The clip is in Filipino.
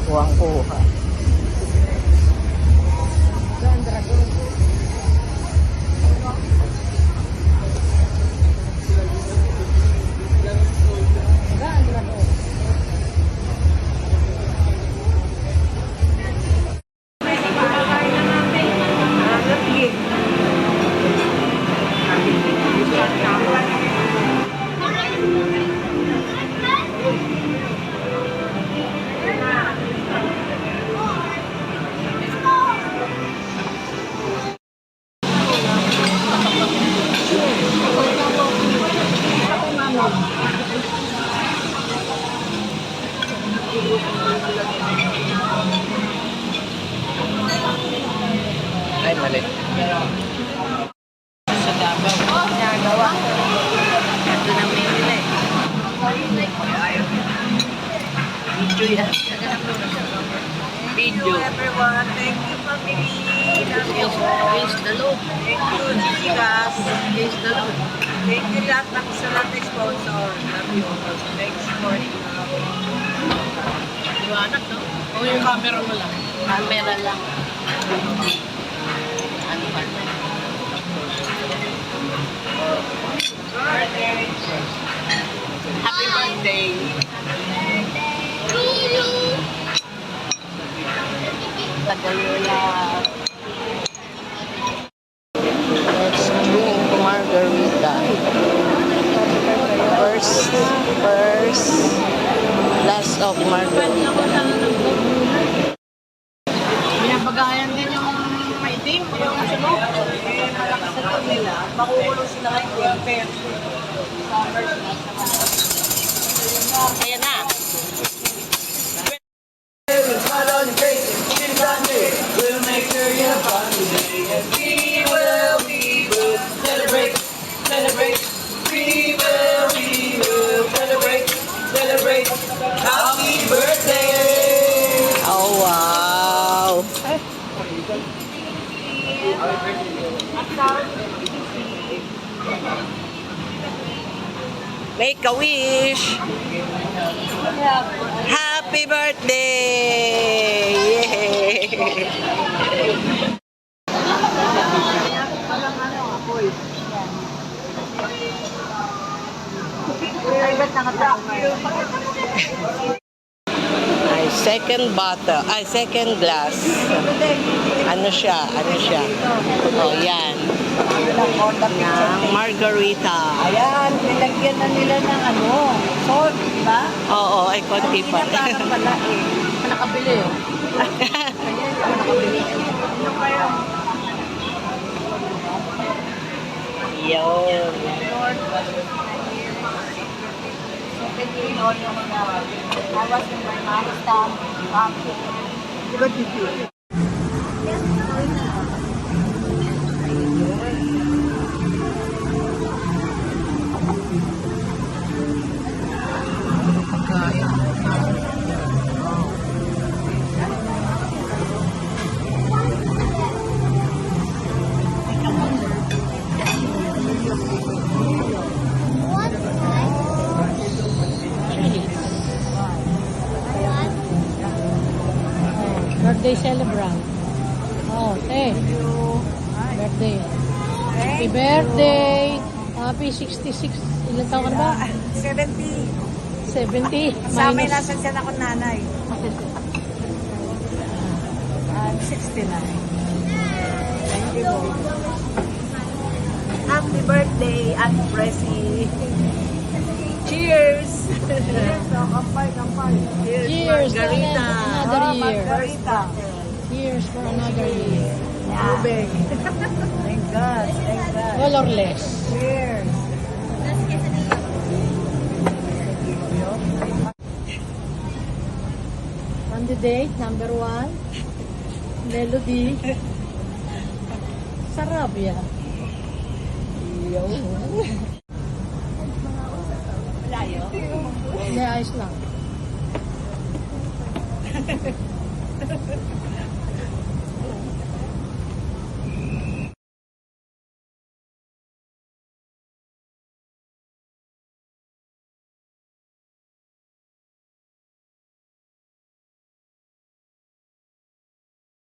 Kuhang-kuha. Ay, mali. Sa Davao. Ginagawa. Ito na may nila eh. Video yan. Video. Everyone, thank you family. Praise the Lord. Thank you Chicas. Praise the Lord. Thank you lahat ng sa lahat ng sponsor. Love you all. Thanks for Liwanag, no? O yung camera mo lang? Camera lang. Ano ba? Happy birthday. Tagalula. Let's drink margarita. First glass of margarita. Binabagayan din yung maitim. Yung ano? Eh, malakas na nila. Makukulong sila ngayon. Pero, summer sila. Ayan na. We'll make sure you're fun today. And we will celebrate, celebrate. We will celebrate, celebrate. Happy birthday! Oh, wow. Make a wish. Happy birthday! Yay! Ay, second bottle. Ay, second glass. Ano siya? Oh, yan. Ng margarita. Ayan, nilagyan na nila ng ano, salt, di ba? Oo, ay konti pa. Pinataran pala eh. Nakabili oh. Ayan, yung nakabili. Ano kaya? Yun. Second all yung mga I was in my mom's town. Diba dito? Birthday celebrant. Oh, hey. Birthday. Happy birthday. Happy 66. Ilan taon ka na ba? 70. 70. Sa amin Minus. nasan siya ako nanay. 69. Thank you. Happy birthday, Aunt Pressy. Cheers! Cheers! Kampay, kampay. Cheers to Margarita. another year. Margarita. Cheers for another year. Tubig. Thank God. Thank God. Colorless. Cheers! Candidate number 1. Melody. Sarap yan. Layo. Hindi, ayos lang.